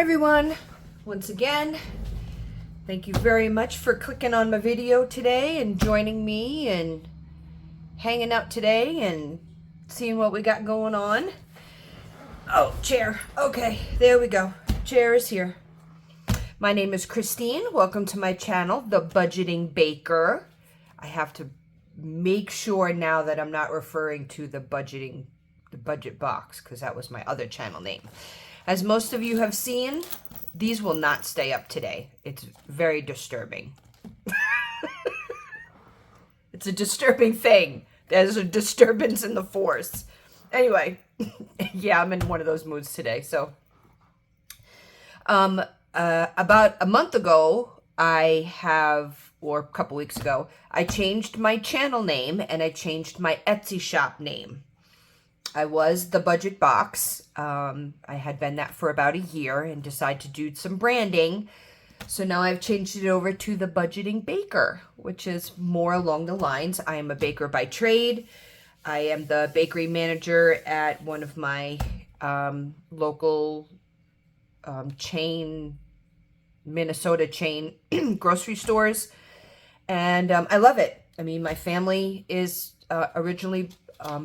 everyone, once again, thank you very much for clicking on my video today and joining me and hanging out today and seeing what we got going on. Oh, chair. Okay, there we go. Chair is here. My name is Christine. Welcome to my channel, The Budgeting Baker. I have to make sure now that I'm not referring to the budget box, because that was my other channel name. As most of you have seen, these will not stay up today. It's very disturbing. It's a disturbing thing. There's a disturbance in the force. Anyway, yeah, I'm in one of those moods today. So, about a month ago, or a couple weeks ago, I changed my channel name and I changed my Etsy shop name. I was The Budget Box. I had been that for about a year and decided to do some branding. So now I've changed it over to The Budgeting Baker, which is more along the lines. I am a baker by trade. I am the bakery manager at one of my local Minnesota chain grocery stores. And I love it. I mean, my family is originally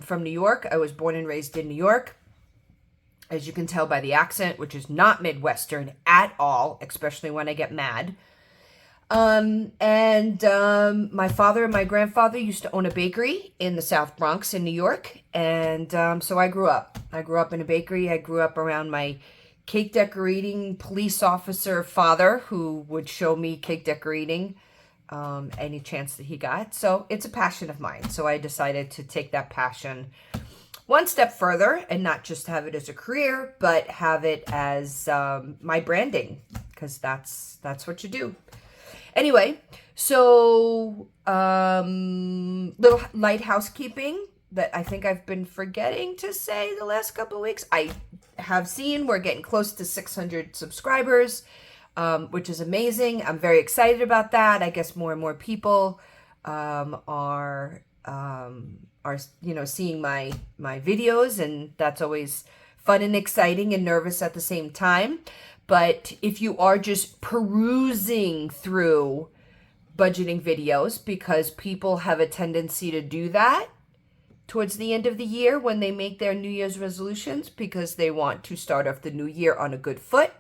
from New York. I was born and raised in New York. As you can tell by the accent, which is not Midwestern at all, especially when I get mad. My father and my grandfather used to own a bakery in the South Bronx in New York. And so I grew up. I grew up in a bakery. I grew up around my cake decorating police officer father, who would show me cake decorating any chance that he got. So it's a passion of mine. So I decided to take that passion one step further and not just have it as a career, but have it as my branding, because that's what you do. Anyway, so little light housekeeping that I think I've been forgetting to say the last couple of weeks. I have seen we're getting close to 600 subscribers, which is amazing. I'm very excited about that. I guess more and more people are seeing my videos, and that's always fun and exciting and nervous at the same time. But if you are just perusing through budgeting videos, because people have a tendency to do that towards the end of the year when they make their New Year's resolutions, because they want to start off the new year on a good foot,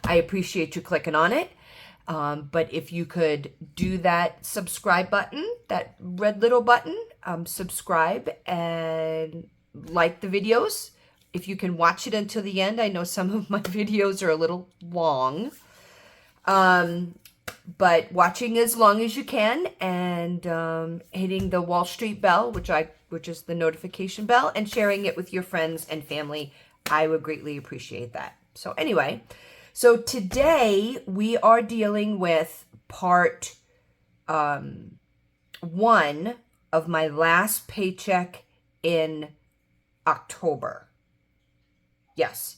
I appreciate you clicking on it. But if you could do that subscribe button, that red little button, subscribe and like the videos. If you can watch it until the end. I know some of my videos are a little long. But watching as long as you can, and hitting the Wall Street bell, which is the notification bell, and sharing it with your friends and family, I would greatly appreciate that. So anyway, so today we are dealing with part 1 of my last paycheck in October. Yes.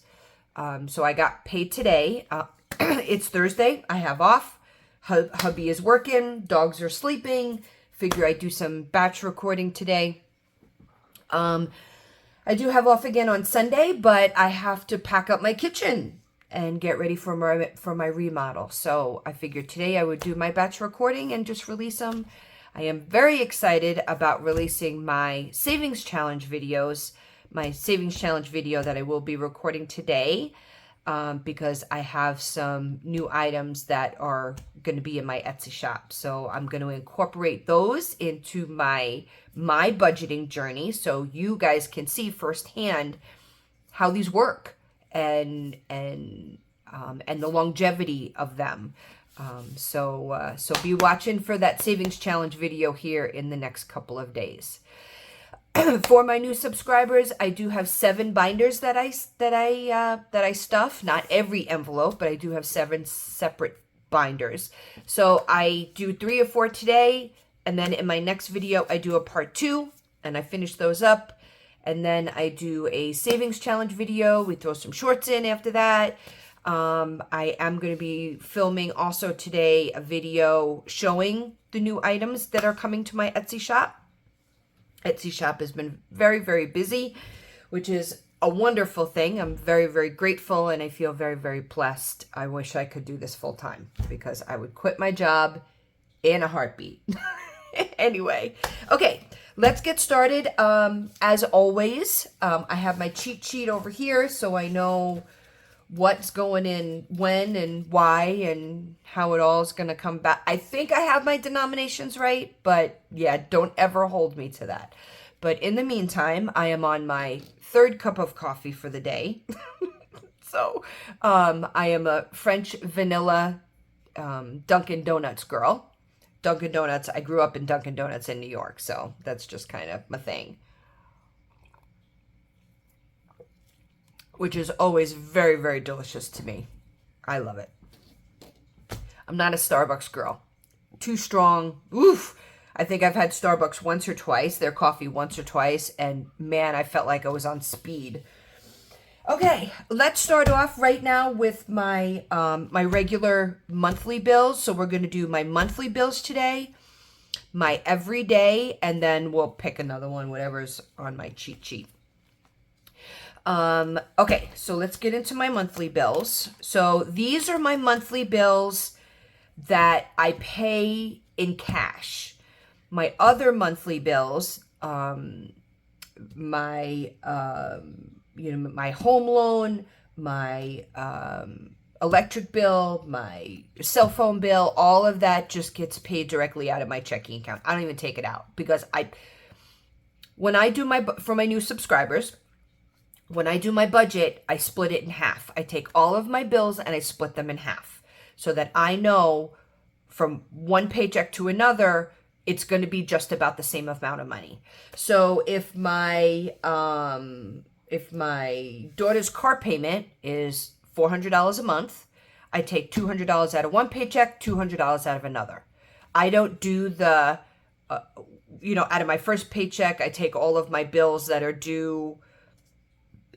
So I got paid today. It's Thursday. I have off. Hubby is working. Dogs are sleeping. Figure I'd do some batch recording today. I do have off again on Sunday, but I have to pack up my kitchen and get ready for my remodel. So I figured today I would do my batch recording and just release them. I am very excited about releasing my savings challenge videos, my savings challenge video that I will be recording today, because I have some new items that are going to be in my Etsy shop. So I'm going to incorporate those into my budgeting journey, so you guys can see firsthand how these work and the longevity of them. So be watching for that savings challenge video here in the next couple of days. For my new subscribers, I do have 7 binders that I stuff. Not every envelope, but I do have 7 separate binders. So I do 3 or 4 today, and then in my next video I do a part 2, and I finish those up. And then I do a savings challenge video. We throw some shorts in after that. I am going to be filming also today a video showing the new items that are coming to my Etsy shop. Etsy shop has been very, very busy, which is a wonderful thing. I'm very, very grateful and I feel very, very blessed. I wish I could do this full time because I would quit my job in a heartbeat. Anyway, okay, let's get started. As always, I have my cheat sheet over here so I know what's going in when and why and how it all is going to come back. I think I have my denominations right, but yeah, don't ever hold me to that. But in the meantime, I am on my third cup of coffee for the day. So I am a French vanilla Dunkin' Donuts girl. Dunkin' Donuts, I grew up in Dunkin' Donuts in New York, so that's just kind of my thing. Which is always very, very delicious to me. I love it. I'm not a Starbucks girl. Too strong. Oof. I think I've had Starbucks once or twice, their coffee once or twice, and man, I felt like I was on speed. Okay, let's start off right now with my my regular monthly bills. So we're going to do my monthly bills today, my everyday, and then we'll pick another one, whatever's on my cheat sheet. Okay, so let's get into my monthly bills. So these are my monthly bills that I pay in cash. My other monthly bills, my my home loan, my electric bill, my cell phone bill, all of that just gets paid directly out of my checking account. I don't even take it out because when I do for my new subscribers, when I do my budget, I split it in half. I take all of my bills and I split them in half so that I know from one paycheck to another, it's going to be just about the same amount of money. So if my daughter's car payment is $400 a month, I take $200 out of one paycheck, $200 out of another. I don't do the, out of my first paycheck, I take all of my bills that are due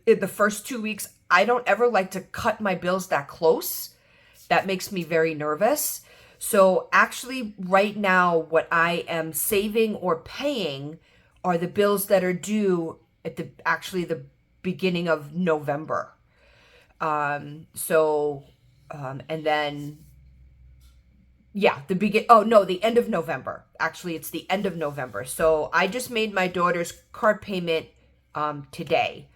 in the first 2 weeks. I don't ever like to cut my bills that close. That makes me very nervous. So actually right now, what I am saving or paying are the bills that are due at the beginning of November. And then, yeah, the end of November. Actually, it's the end of November. So I just made my daughter's car payment today,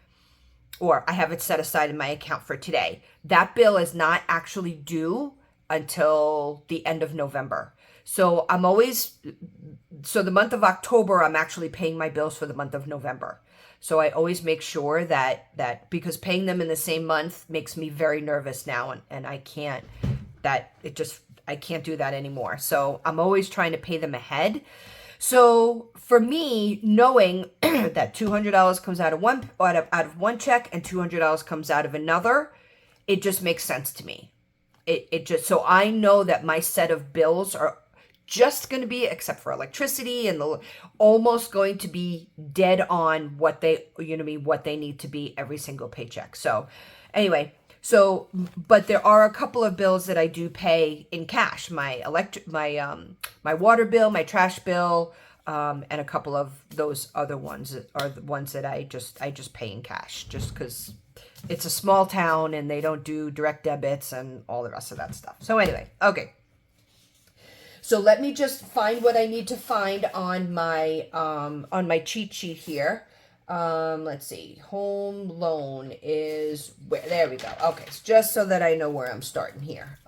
or I have it set aside in my account for today. That bill is not actually due until the end of November. So the month of October, I'm actually paying my bills for the month of November. So I always make sure that because paying them in the same month makes me very nervous now, and I can't do that anymore. So I'm always trying to pay them ahead. So for me, knowing that $200 comes out of one check and $200 comes out of another, it just makes sense to me. So I know that my set of bills are just going to be, except for electricity and almost going to be dead on what they need to be every single paycheck. So anyway, but there are a couple of bills that I do pay in cash. My my water bill, my trash bill, and a couple of those other ones are the ones that I just pay in cash, just because it's a small town and they don't do direct debits and all the rest of that stuff. So anyway, okay. So let me just find what I need to find on my cheat sheet here. Let's see. Home loan is where? There we go. Okay, so just so that I know where I'm starting here.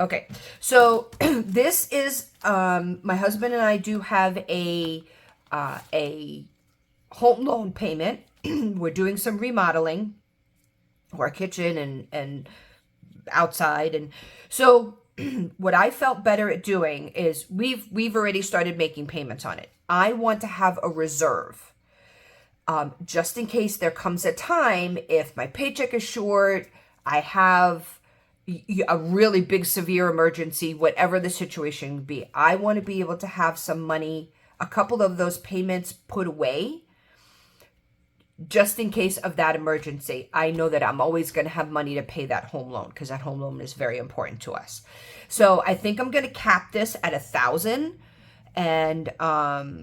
Okay. So this is my husband and I do have a home loan payment. We're doing some remodeling, our kitchen and outside, and so what I felt better at doing is we've already started making payments on it. I want to have a reserve, just in case there comes a time if my paycheck is short, I have a really big severe emergency, whatever the situation would be. I want to be able to have some money, a couple of those payments put away, just in case of that emergency. I know that I'm always going to have money to pay that home loan because that home loan is very important to us. So I think I'm going to cap this at 1,000, and I'll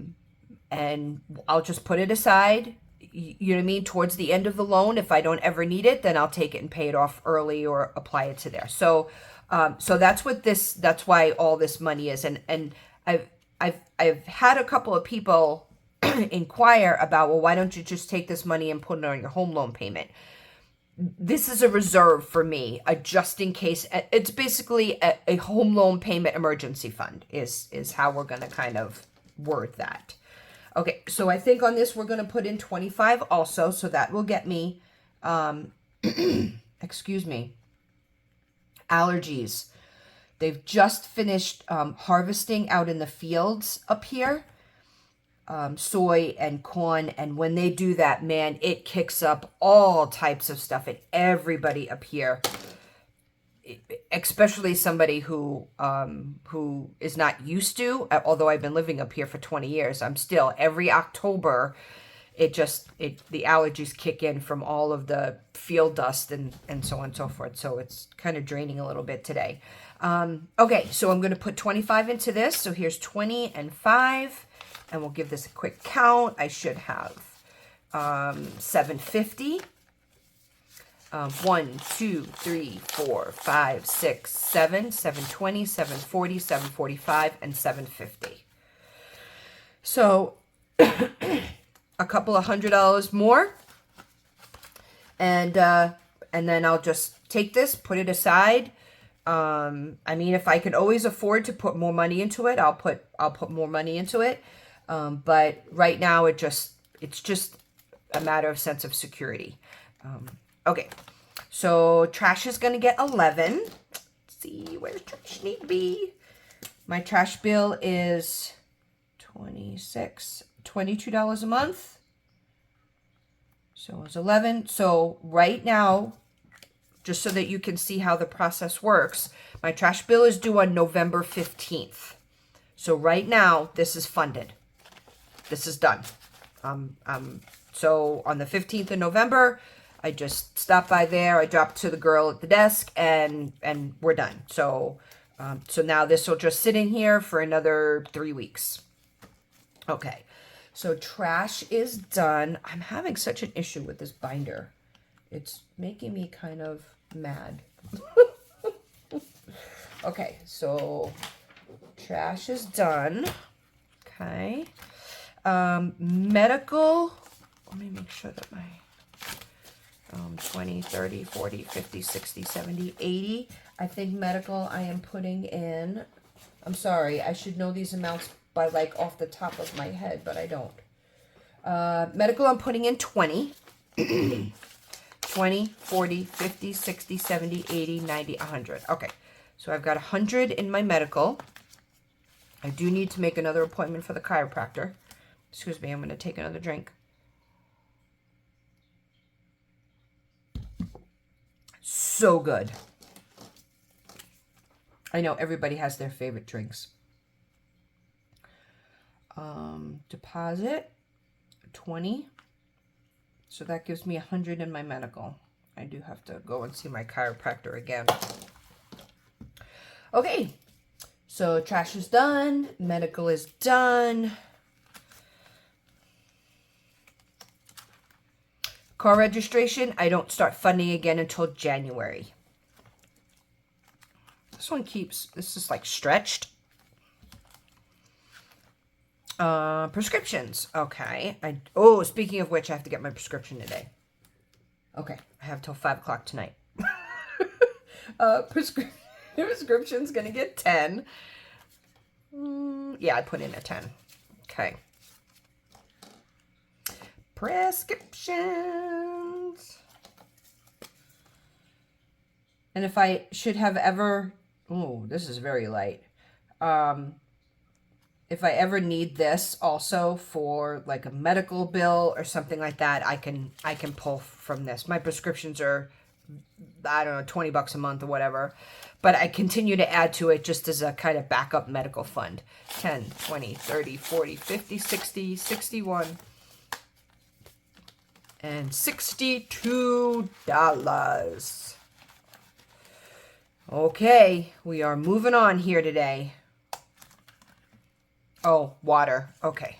just put it aside you know what I mean, towards the end of the loan. If I don't ever need it, then I'll take it and pay it off early or apply it to there. So so that's why all this money is. And I've had a couple of people inquire about, well, why don't you just take this money and put it on your home loan payment? This is a reserve for me, a just in case. It's basically a home loan payment emergency fund is how we're going to kind of word that. Okay, so I think on this we're going to put in 25 also, so that will get me, excuse me, allergies. They've just finished harvesting out in the fields up here, soy and corn, and when they do that, man, it kicks up all types of stuff in everybody up here, especially somebody who is not used to, although I've been living up here for 20 years, I'm still, every October, the allergies kick in from all of the field dust and so on and so forth. So it's kind of draining a little bit today. Okay, so I'm going to put 25 into this. So here's 20 and 5, and we'll give this a quick count. I should have 750. 1, 2, 3, 4, 5, 6, 7, 720, 740, 745, and 750. So a couple of $100 more, and then I'll just take this, put it aside. I mean, if I could always afford to put more money into it, I'll put more money into it. But right now, it's just a matter of sense of security. Okay, so trash is going to get 11. Let's see, where's trash need to be? My trash bill is $22 a month. So it's 11. So right now, just so that you can see how the process works, my trash bill is due on November 15th. So right now, this is funded. This is done. So on the 15th of November, I just stopped by there. I dropped to the girl at the desk, and we're done. So so now this will just sit in here for another 3 weeks. Okay, so trash is done. I'm having such an issue with this binder. It's making me kind of mad. Okay, so trash is done. Okay. Medical. Let me make sure that my 20, 30, 40, 50, 60, 70, 80. I think medical I am putting in. I'm sorry, I should know these amounts by like off the top of my head, but I don't. Medical I'm putting in 20. 20, 40, 50, 60, 70, 80, 90, 100. Okay, so I've got 100 in my medical. I do need to make another appointment for the chiropractor. Excuse me, I'm going to take another drink. So good. I know everybody has their favorite drinks. Deposit 20. So that gives me 100 in my medical. I do have to go and see my chiropractor again. Okay, so trash is done. Medical is done. Car registration, I don't start funding again until January. This is like stretched. Prescriptions. Okay. Speaking of which, I have to get my prescription today. Okay. I have till 5 o'clock tonight. Prescription's gonna get 10. Yeah, I put in a 10. Okay. Prescriptions. And if I should have ever, this is very light. If I ever need this also for like a medical bill or something like that, I can pull from this. My prescriptions are, I don't know, $20 a month or whatever. But I continue to add to it just as a kind of backup medical fund. 10, 20, 30, 40, 50, 60, 61. And $62. Okay, we are moving on here today. Oh, water. Okay.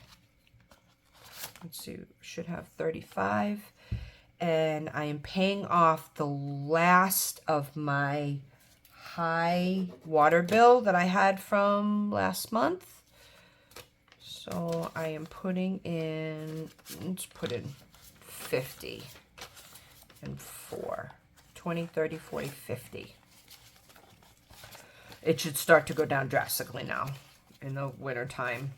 let's see, should have 35. And I am paying off the last of my high water bill that I had from last month. So I am putting in, let's put in 50 and 4, 20, 30, 40, 50. It should start to go down drastically now in the winter time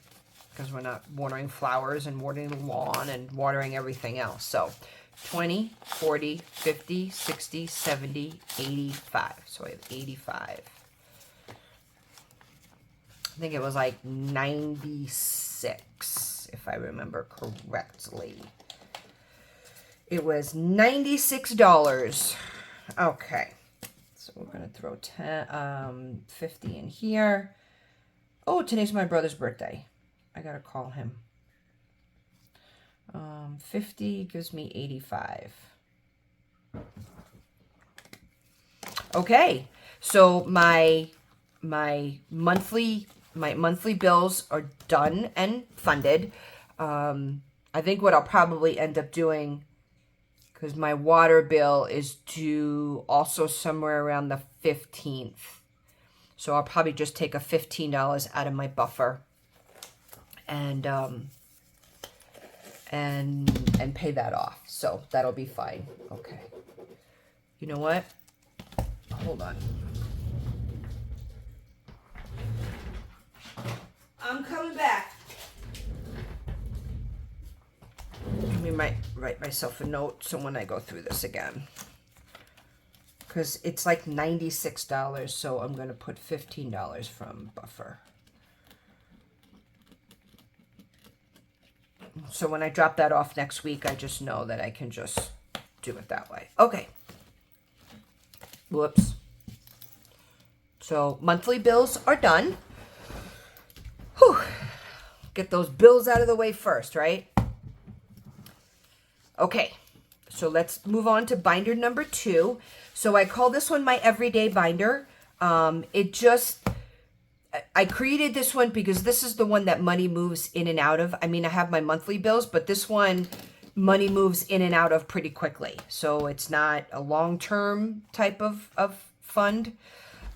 because we're not watering flowers and watering the lawn and watering everything else. So 20, 40, 50, 60, 70, 85. So I have 85. I think it was like 96, if I remember correctly. It was $96. Okay. So we're going to throw 50 in here. Oh, today's my brother's birthday. I got to call him. 50 gives me 85. Okay. So my monthly bills are done and funded. I think what I'll probably end up doing, because my water bill is due also somewhere around the 15th. So I'll probably just take a $15 out of my buffer and pay that off. So that'll be fine. Okay. You know what? Hold on. I'm coming back. Let me write myself a note so when I go through this again. Because it's like $96, so I'm going to put $15 from buffer. So when I drop that off next week, I just know that I can just do it that way. Okay. Whoops. So monthly bills are done. Whew. Get those bills out of the way first, right? Okay. So let's move on to binder number 2. So I call this one my everyday binder. I created this one because this is the one that money moves in and out of. I mean, I have my monthly bills, but this one money moves in and out of pretty quickly. So it's not a long-term type of fund.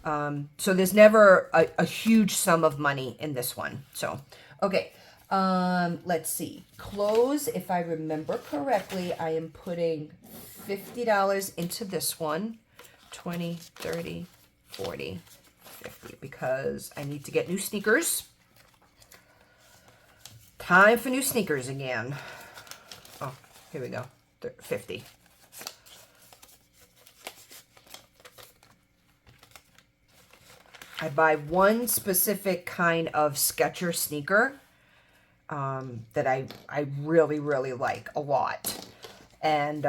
So there's never a huge sum of money in this one. So, okay. Let's see. Clothes, if I remember correctly, I am putting $50 into this one. 20, 30, 40, 50, because I need to get new sneakers. Time for new sneakers again. Oh, here we go. 50. I buy one specific kind of Skechers sneaker that I really, really like a lot. And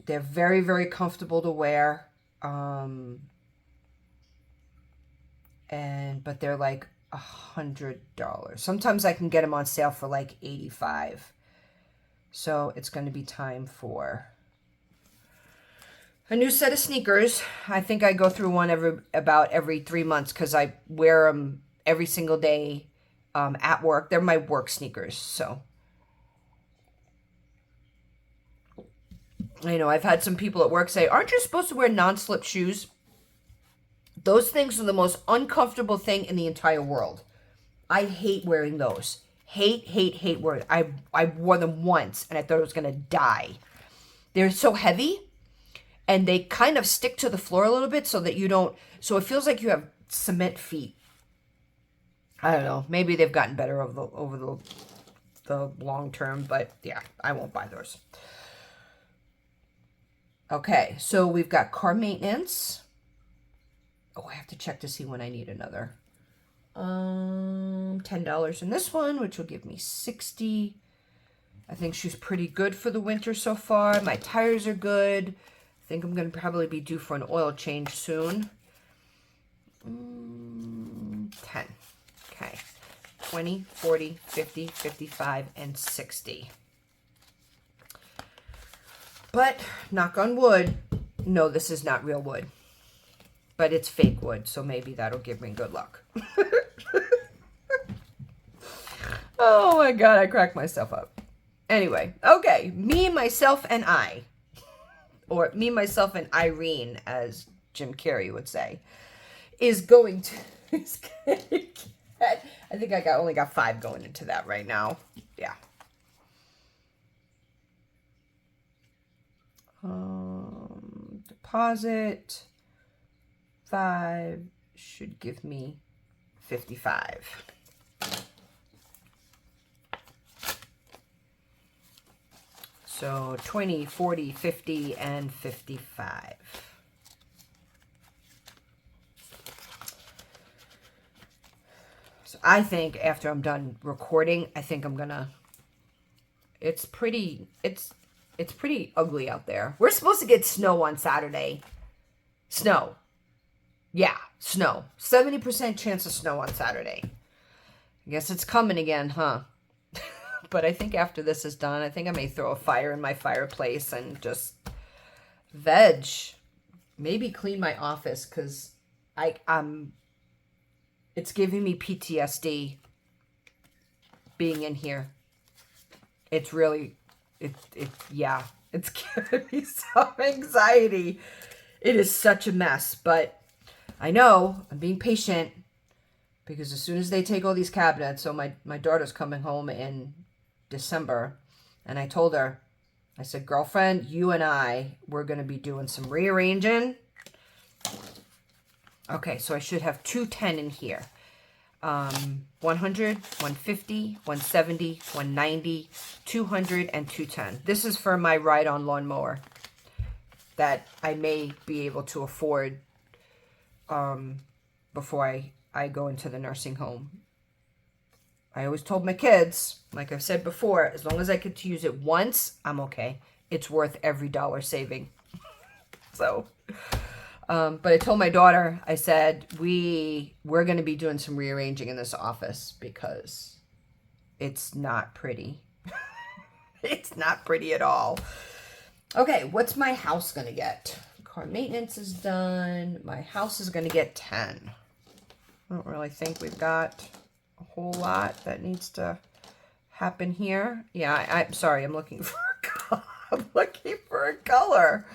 they're very, very comfortable to wear. But they're like $100. Sometimes I can get them on sale for like $85. So it's going to be time for a new set of sneakers. I think I go through one about every 3 months because I wear them every single day at work. They're my work sneakers. So, you know, I've had some people at work say, aren't you supposed to wear non-slip shoes? Those things are the most uncomfortable thing in the entire world. I hate wearing those. Hate wearing. I wore them once and I thought I was going to die. They're so heavy and they kind of stick to the floor a little bit so that you don't, so it feels like you have cement feet. I don't know. Maybe they've gotten better over the long term, but yeah, I won't buy those. Okay, so we've got car maintenance. Oh, I have to check to see when I need another. $10 in this one, which will give me 60. I think she's pretty good for the winter so far. My tires are good. I think I'm going to probably be due for an oil change soon. 10. Okay. 20, 40, 50, 55, and 60. But, knock on wood, no, this is not real wood. But it's fake wood, so maybe that'll give me good luck. Oh my God, I cracked myself up. Anyway, okay, me, myself, and I, or me, myself, and Irene, as Jim Carrey would say, is going to. I think I only got 5 going into that right now. Yeah. Deposit 5 should give me 55. So 20, 40, 50, and 55. So I think after I'm done recording, I think I'm gonna, it's pretty ugly out there. We're supposed to get snow on Saturday. Snow. Yeah, snow. 70% chance of snow on Saturday. I guess it's coming again, huh? But I think after this is done, I think I may throw a fire in my fireplace and just veg. Maybe clean my office because it's giving me PTSD being in here. It's really, yeah, it's giving me some anxiety. It is such a mess, but I know I'm being patient because as soon as they take all these cabinets, so my daughter's coming home in December, and I told her, I said, girlfriend, you and we're going to be doing some rearranging. Okay, so I should have 210 in here. 100, 150, 170, 190, 200, and 210. This is for my ride-on lawnmower that I may be able to afford before I go into the nursing home. I always told my kids, like I've said before, as long as I get to use it once, I'm okay. It's worth every dollar saving. So, but I told my daughter, I said, we're going to be doing some rearranging in this office because it's not pretty. It's not pretty at all. Okay, what's my house going to get? Car maintenance is done. My house is going to get 10. I don't really think we've got a whole lot that needs to happen here. Yeah, I'm sorry. I'm looking for a color. I'm looking for a color.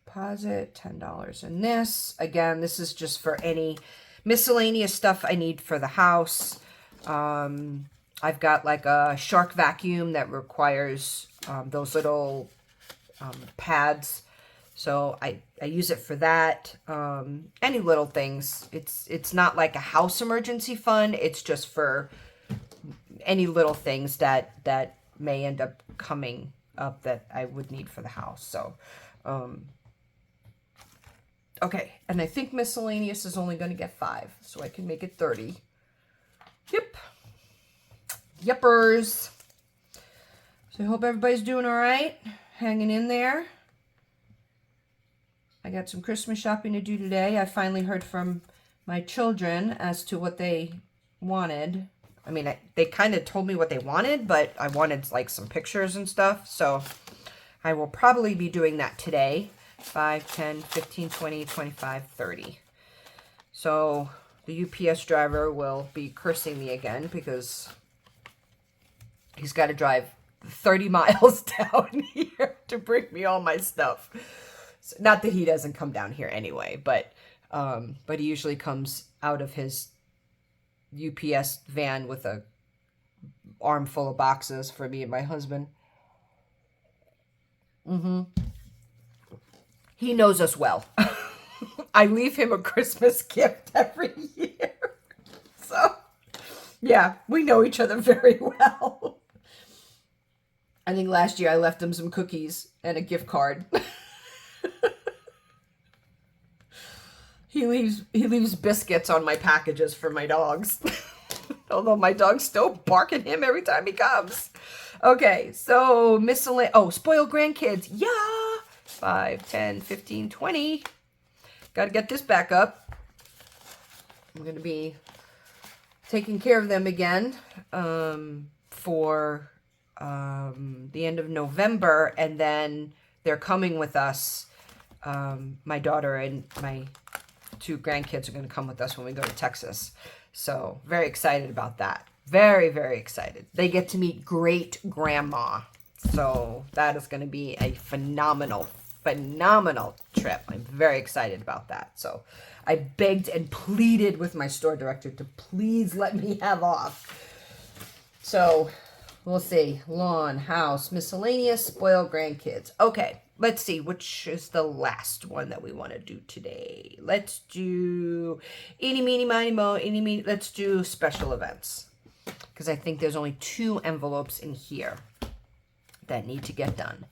Deposit $10 in this. Again, this is just for any miscellaneous stuff I need for the house. I've got like a shark vacuum that requires those little pads. So I use it for that. Any little things. It's not like a house emergency fund. It's just for any little things that may end up coming up that I would need for the house. So, okay. And I think miscellaneous is only going to get 5, so I can make it 30. Yep. Yippers. So I hope everybody's doing all right. Hanging in there. I got some Christmas shopping to do today. I finally heard from my children as to what they wanted. I mean, they kind of told me what they wanted, but I wanted like some pictures and stuff. So I will probably be doing that today. 5, 10, 15, 20, 25, 30. So the UPS driver will be cursing me again because he's got to drive 30 miles down here to bring me all my stuff. So, not that he doesn't come down here anyway, but he usually comes out of his UPS van with a armful of boxes for me and my husband. He knows us well. I leave him a Christmas gift every year. So, yeah, we know each other very well. I think last year I left him some cookies and a gift card. He leaves biscuits on my packages for my dogs. Although my dogs still bark at him every time he comes. Okay, so miscellaneous. Oh, spoiled grandkids. Yeah. 5, 10, 15, 20. Got to get this back up. I'm going to be taking care of them again for the end of November. And then they're coming with us, my daughter and my two grandkids are going to come with us when we go to Texas. So very excited about that. Very, very excited. They get to meet great grandma. So that is going to be a phenomenal trip. I'm very excited about that. So I begged and pleaded with my store director to please let me have off. So we'll see. Lawn, house, miscellaneous, spoiled grandkids. Okay, let's see. Which is the last one that we want to do today? Let's do eeny, meeny, miny, mo, eeny, meeny. Let's do special events. Because I think there's only 2 envelopes in here that need to get done.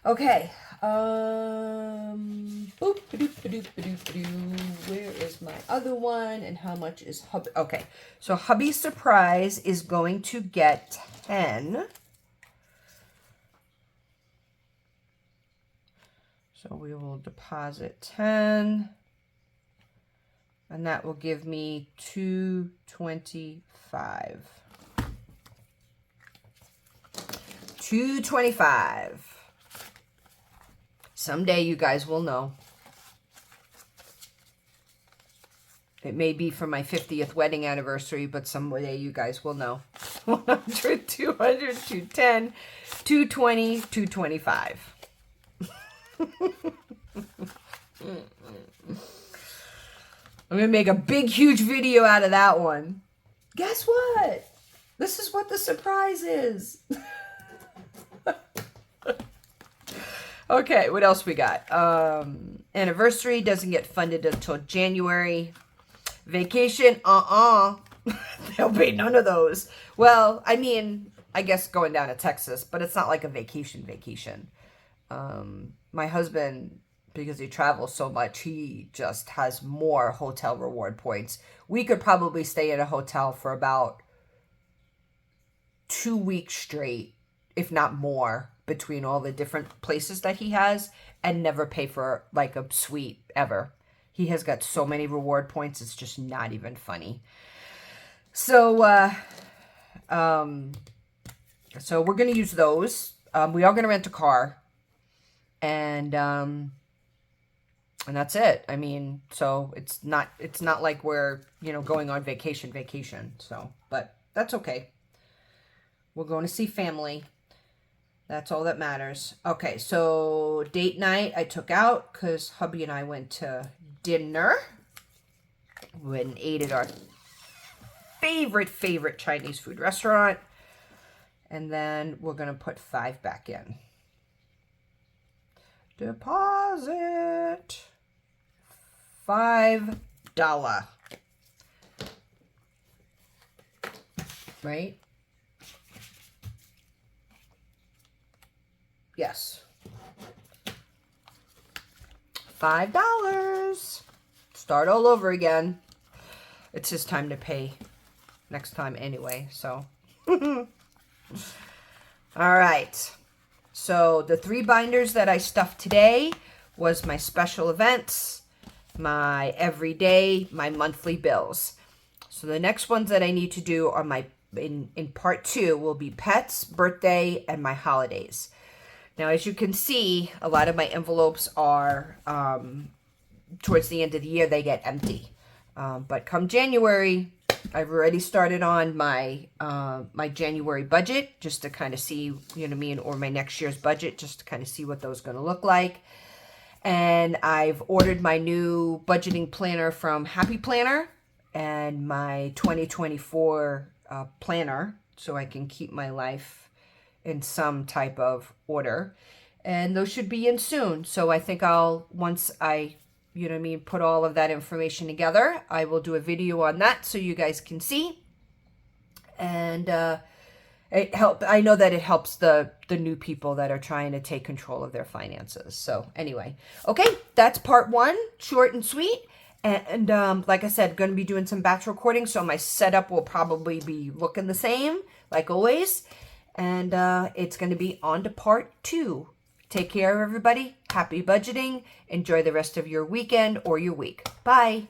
Okay. Boop, ba-doop, ba-doop, ba-doop, ba-doop. Where is my other one? And how much is hubby? Okay. So hubby surprise is going to get 10. So we will deposit 10. And that will give me $225. $225. Someday you guys will know. It may be for my 50th wedding anniversary, but someday you guys will know. 100, 200, 210, 220, 225. I'm going to make a big, huge video out of that one. Guess what? This is what the surprise is. Okay, what else we got? Anniversary doesn't get funded until January. Vacation, there'll be none of those. Well, I mean, I guess going down to Texas, but it's not like a vacation. My husband, because he travels so much, he just has more hotel reward points. We could probably stay in a hotel for about 2 weeks straight, if not more, between all the different places that he has, and never pay for like a suite ever. He has got so many reward points, it's just not even funny. So so we're going to use those. We are going to rent a car, and that's it. I mean, so it's not like we're, going on vacation. So, but that's okay. We're going to see family. That's all that matters. Okay, so date night I took out because hubby and I went to dinner. We went and ate at our favorite Chinese food restaurant. And then we're going to put 5 back in. Deposit $5. Right? Yes. $5. Start all over again. It's his time to pay next time anyway, so. All right. So the 3 binders that I stuffed today was my special events, my everyday, my monthly bills. So the next ones that I need to do are in part 2 will be pets, birthday, and my holidays. Now, as you can see, a lot of my envelopes are, towards the end of the year, they get empty. But come January, I've already started on my my January budget, just to kind of see, or my next year's budget, just to kind of see what those are going to look like. And I've ordered my new budgeting planner from Happy Planner and my 2024 planner, so I can keep my life in some type of order, and those should be in soon. So I think once I put all of that information together, I will do a video on that so you guys can see. And I know that it helps the new people that are trying to take control of their finances. So anyway, okay, that's part 1, short and sweet. And like I said, going to be doing some batch recording, so my setup will probably be looking the same, like always. And it's going to be on to part 2. Take care, everybody. Happy budgeting. Enjoy the rest of your weekend or your week. Bye.